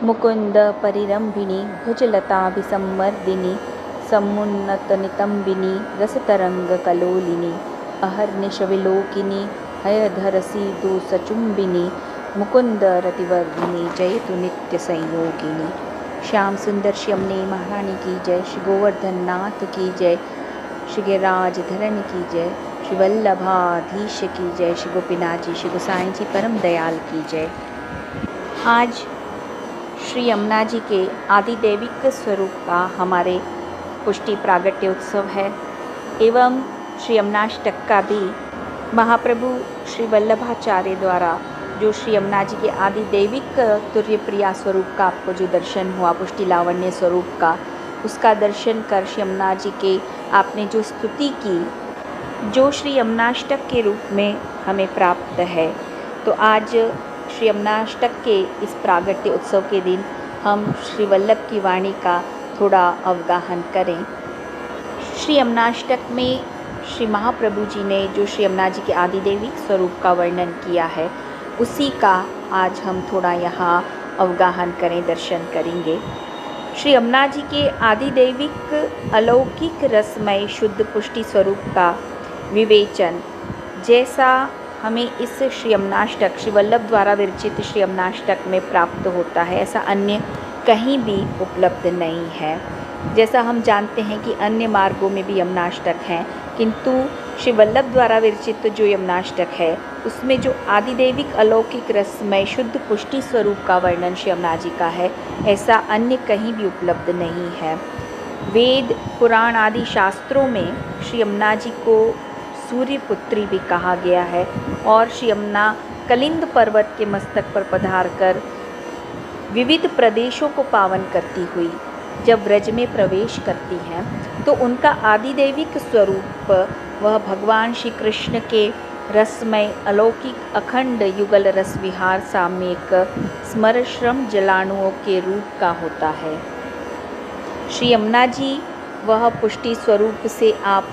मुकुंद परिरंभिणी भुजलताभिसंमर्दिनी समुन्नतनितंबिनी रसतरंगकलोलिनी अहर्निशविलोकिनी हयधरसी सचुंबिनी मुकुंद रतिवर्धिनी जयतु नित्य संयोगिनी। श्याम सुंदर श्यामने महारानी की जय। श्री गोवर्धन नाथ की जय। श्री गिरिराज धरण की जय। श्री वल्लभाधीश की जय। श्री गोपीनाथ जी श्री गोसाई जी परम दयाल की जय। आज श्री यमुना जी के आदिदैविक स्वरूप का हमारे पुष्टि प्रागट्य उत्सव है एवं श्री यमुनाष्टक का भी महाप्रभु श्री वल्लभाचार्य द्वारा जो श्री यमुना जी के आदिदैविक तुर्य प्रिया स्वरूप का आपको जो दर्शन हुआ, पुष्टि लावण्य स्वरूप का, उसका दर्शन कर श्री यमुना जी के आपने जो स्तुति की, जो श्री यमुनाष्टक के रूप में हमें प्राप्त है। तो आज श्री यमुनाष्टक के इस प्रागट्य उत्सव के दिन हम श्री वल्लभ की वाणी का थोड़ा अवगाहन करें। श्री यमुनाष्टक में श्री महाप्रभु जी ने जो श्री यमुना जी के आदिदैविक स्वरूप का वर्णन किया है, उसी का आज हम थोड़ा यहाँ अवगाहन करें, दर्शन करेंगे। श्री यमुना जी के आदिदैविक अलौकिक रसमय शुद्ध पुष्टि स्वरूप का विवेचन जैसा हमें इस श्री यमुनाष्टक श्री वल्लभ द्वारा विरचित श्री यमुनाष्टक में प्राप्त होता है, ऐसा अन्य कहीं भी उपलब्ध नहीं है। जैसा हम जानते हैं कि अन्य मार्गों में भी यमुनाष्टक हैं, किंतु श्री वल्लभ द्वारा विरचित जो यमुनाष्टक है उसमें जो आदिदैविक अलौकिक रसमय शुद्ध पुष्टि स्वरूप का वर्णन श्री यमुना जी का है, ऐसा अन्य कहीं भी उपलब्ध नहीं है। वेद पुराण आदि शास्त्रों में श्री यमुना जी को सूर्यपुत्री भी कहा गया है और श्री यमुना कलिंद पर्वत के मस्तक पर पधार कर विविध प्रदेशों को पावन करती हुई जब व्रज में प्रवेश करती हैं, तो उनका आदिदैविक स्वरूप वह भगवान श्री कृष्ण के रसमय अलौकिक अखंड युगल रस विहार साम्यक स्मरश्रम जलाणुओं के रूप का होता है। श्री यमुना जी वह पुष्टि स्वरूप से आप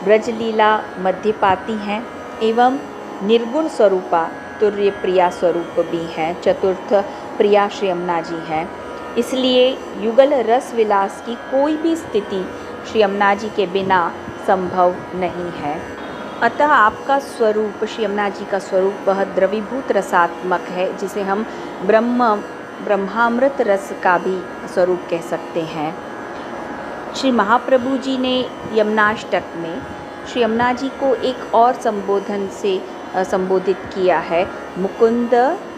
ब्रजलीला मध्य पाती हैं एवं निर्गुण स्वरूपा तुर्य प्रिया स्वरूप भी हैं, चतुर्थ प्रिया श्री यमुना जी हैं। इसलिए युगल रस विलास की कोई भी स्थिति श्री यमुना जी के बिना संभव नहीं है। अतः आपका स्वरूप श्री यमुना जी का स्वरूप वह द्रवीभूत रसात्मक है, जिसे हम ब्रह्मामृत रस का भी स्वरूप कह सकते हैं। श्री महाप्रभु जी ने यमुनाष्टक में श्री यमुना जी को एक और संबोधन से संबोधित किया है, मुकुंद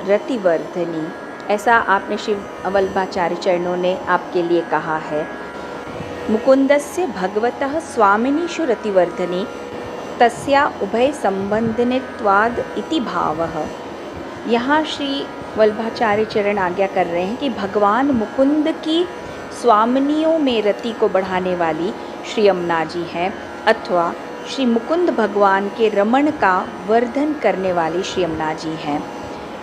रतिवर्धिनी। ऐसा आपने श्री वल्लभाचार्य चरणों ने आपके लिए कहा है। मुकुंदस्य भगवतः स्वामिनीषु रतिवर्धिनी तस्या उभय संबंधनित्वाद इति भावः। यहाँ श्री वल्लभाचार्य चरण आज्ञा कर रहे हैं कि भगवान मुकुंद की स्वामिनियों में रति को बढ़ाने वाली श्री यमुना जी हैं, अथवा श्री मुकुंद भगवान के रमण का वर्धन करने वाली श्री यमुना जी हैं।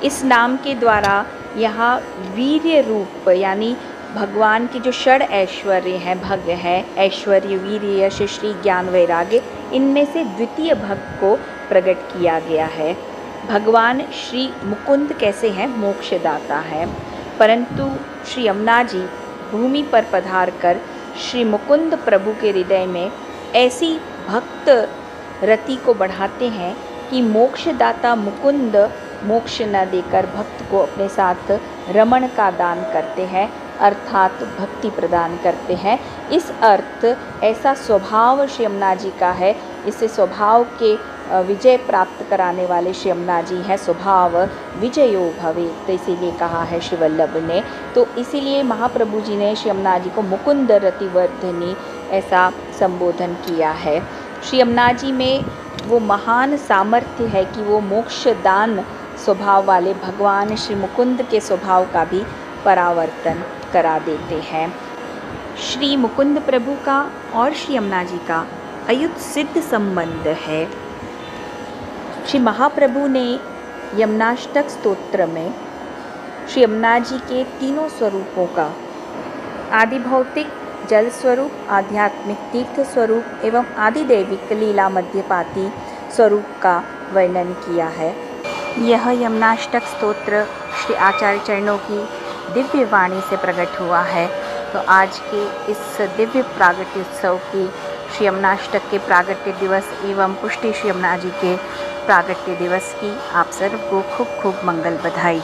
इस नाम के द्वारा यहाँ वीर्य रूप यानी भगवान के जो षड ऐश्वर्य हैं, भग है, ऐश्वर्य, वीर्य, यश, श्री, ज्ञान, वैराग्य, इनमें से द्वितीय भग को प्रकट किया गया है। भगवान श्री मुकुंद कैसे हैं? मोक्षदाता हैं। परंतु श्री यमुना जी भूमि पर पधार कर श्री मुकुंद प्रभु के हृदय में ऐसी भक्त रति को बढ़ाते हैं कि मोक्षदाता मुकुंद मोक्ष न देकर भक्त को अपने साथ रमण का दान करते हैं, अर्थात भक्ति प्रदान करते हैं। इस अर्थ ऐसा स्वभाव श्री यमुना जी का है, इससे स्वभाव के विजय प्राप्त कराने वाले श्री यमुना जी हैं। स्वभाव विजयो भवे, तो इसीलिए कहा है श्री वल्लभ ने। तो इसीलिए महाप्रभु जी ने श्री यमुना जी को मुकुंद रतिवर्धिनी ऐसा संबोधन किया है। श्री यमुना जी में वो महान सामर्थ्य है कि वो मोक्षदान स्वभाव वाले भगवान श्री मुकुंद के स्वभाव का भी परावर्तन करा देते हैं। श्री मुकुंद प्रभु का और श्री यमुना जी का अयुत सिद्ध संबंध है। श्री महाप्रभु ने यमुनाष्टक स्तोत्र में श्री यमुना जी के तीनों स्वरूपों का आदि भौतिक जल स्वरूप, आध्यात्मिक तीर्थ स्वरूप एवं आदिदैविक लीला मध्यपाती स्वरूप का वर्णन किया है। यह यमुनाष्टक स्तोत्र श्री आचार्य चरणों की दिव्य वाणी से प्रकट हुआ है। तो आज के इस दिव्य प्रागट्य उत्सव की श्री यमुनाष्टक के प्रागट्य दिवस एवं पुष्टि श्री यमुना जी के प्रागट्य दिवस की आप सर्व को खूब खूब मंगल बधाई।